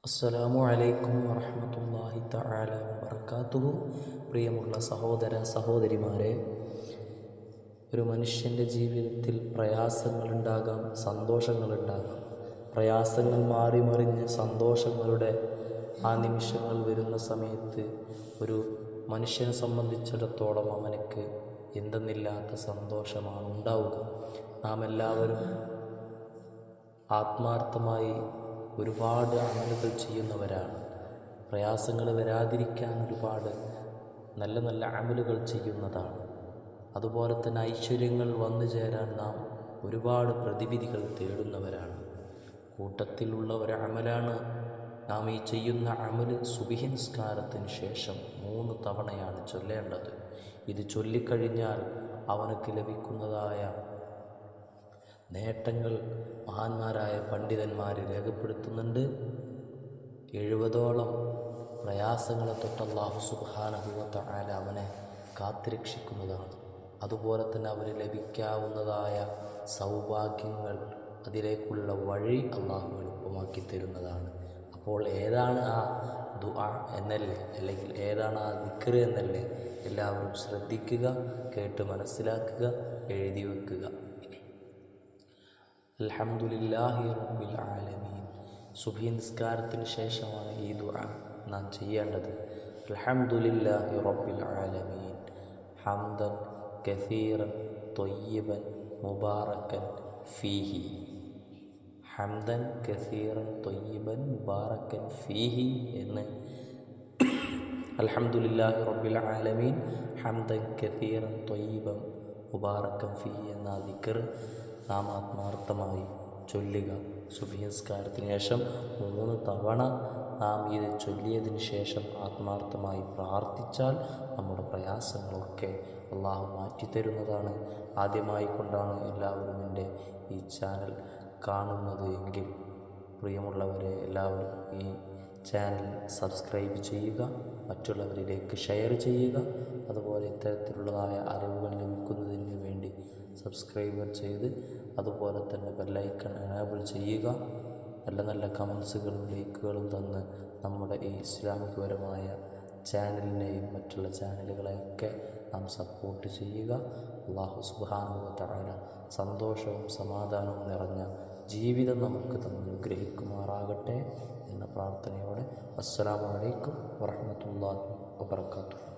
അസ്സലാമു അലൈക്കും വറഹ്മത്തുള്ളാഹി തആല വബറകാതുഹു. പ്രിയമുള്ള സഹോദര സഹോദരിമാരെ, ഒരു മനുഷ്യൻ്റെ ജീവിതത്തിൽ പ്രയാസങ്ങളുണ്ടാകാം, സന്തോഷങ്ങളുണ്ടാകാം. പ്രയാസങ്ങൾ മാറി മറിഞ്ഞ് സന്തോഷങ്ങളുടെ ആ നിമിഷങ്ങൾ വരുന്ന സമയത്ത് ഒരു മനുഷ്യനെ സംബന്ധിച്ചിടത്തോളം അവനക്ക് എന്തെന്നില്ലാത്ത സന്തോഷമാണ് ഉണ്ടാവുക. നാം എല്ലാവരും ആത്മാർത്ഥമായി ഒരുപാട് അമലുകൾ ചെയ്യുന്നവരാണ്. പ്രയാസങ്ങൾ വരാതിരിക്കാൻ ഒരുപാട് നല്ല നല്ല അമലുകൾ ചെയ്യുന്നതാണ്. അതുപോലെ തന്നെ ഐശ്വര്യങ്ങൾ വന്നു ചേരാൻ നാം ഒരുപാട് പ്രതിവിധികൾ തേടുന്നവരാണ്. കൂട്ടത്തിലുള്ള ഒരു അമലാണ് നാം ഈ ചെയ്യുന്ന അമല്. സുബ്ഹി നിസ്കാരത്തിന് ശേഷം 3 തവണയാണ് ചൊല്ലേണ്ടത്. ഇത് ചൊല്ലിക്കഴിഞ്ഞാൽ അവനക്ക് ലഭിക്കുന്നതായ നേട്ടങ്ങൾ മഹാന്മാരായ പണ്ഡിതന്മാർ രേഖപ്പെടുത്തുന്നുണ്ട്. 70ഓളം പ്രയാസങ്ങളെ തൊട്ട് അല്ലാഹു സുബ്ഹാനഹു വ തആല അവനെ കാത്തുരക്ഷിക്കുന്നതാണ്. അതുപോലെ തന്നെ അവന് ലഭിക്കാവുന്നതായ സൗഭാഗ്യങ്ങൾ, അതിലേക്കുള്ള വഴി അല്ലാഹു എളുപ്പമാക്കി തരുന്നതാണ്. അപ്പോൾ ഏതാണ് ആ ദുആ എന്നല്ലേ, അല്ലെങ്കിൽ ഏതാണ് ആ ദിക്ർ എന്നല്ലേ, എല്ലാവരും ശ്രദ്ധിക്കുക, കേട്ട് മനസ്സിലാക്കുക, എഴുതി വെക്കുക. അൽഹംദുലില്ലാഹി റബ്ബിൽ ആലമീൻ. സുബ്ഹി നിസ്കാരത്തിന് ശേഷമാണ് ഈ ദുആ നാം ചെയ്യേണ്ടത്. അൽഹംദുലില്ലാഹി റബ്ബിൽ ആലമീൻ ഹംദൻ കസീറൻ ത്വയ്യിബൻ മുബാറകൻ ഫീഹി. ഹംദൻ കസീറൻ ത്വയ്യിബൻ മുബാറകൻ ഫീഹി എന്ന് അൽഹംദുലില്ലാഹി റബ്ബിൽ ആലമീൻ ഹംദൻ കസീറൻ ത്വയ്യിബൻ മുബാറകൻ ഫീഹി എന്ന ദിക്ർ നാം ആത്മാർത്ഥമായി ചൊല്ലുക. സുബ്ഹി നിസ്കാരത്തിന് ശേഷം 3 തവണ നാം ഇത് ചൊല്ലിയതിന് ശേഷം ആത്മാർത്ഥമായി പ്രാർത്ഥിച്ചാൽ നമ്മുടെ പ്രയാസങ്ങളൊക്കെ അല്ലാഹു മാറ്റിത്തരുന്നതാണ്. ആദ്യമായി കൊണ്ടാണ് എല്ലാവരും എൻ്റെ ഈ ചാനൽ കാണുന്നത് എങ്കിൽ പ്രിയമുള്ളവരെ, എല്ലാവരും ഈ ചാനൽ സബ്സ്ക്രൈബ് ചെയ്യുക, മറ്റുള്ളവരിലേക്ക് ഷെയർ ചെയ്യുക. അതുപോലെ ഇത്തരത്തിലുള്ളതായ അറിവുകൾ ലഭിക്കുന്നതിന് വേണ്ടി സബ്സ്ക്രൈബർ ചെയ്ത് അതുപോലെ തന്നെ ബെല്ലൈക്കൺ എനേബിൾ ചെയ്യുക. നല്ല നല്ല കമൻസുകളും ലൈക്കുകളും തന്ന് നമ്മുടെ ഈ ഇസ്ലാമികപരമായ ചാനലിനെയും മറ്റുള്ള ചാനലുകളെയൊക്കെ നാം സപ്പോർട്ട് ചെയ്യുക. അല്ലാഹു സുബ്ഹാനഹു വ തആല സന്തോഷവും സമാധാനവും നിറഞ്ഞ ജീവിതം നമുക്ക് അനുഗ്രഹിക്കുമാറാകട്ടെ എന്ന പ്രാർത്ഥനയോടെ അസ്സലാമു അലൈക്കും വറഹ്മത്തുള്ളാഹി വബറകാതുഹു.